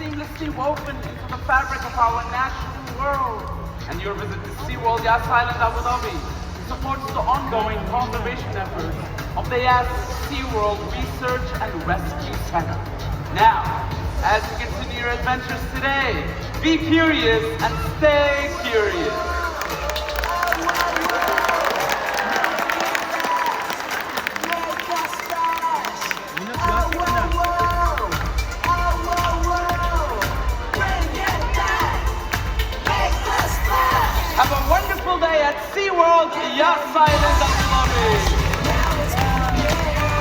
seamlessly woven into the fabric of our natural world. And your visit to SeaWorld Yas Island, Abu Dhabi supports the ongoing conservation efforts of the Yas SeaWorld Research and Rescue Center. Now, as you continue your adventures today, be curious and stay curious.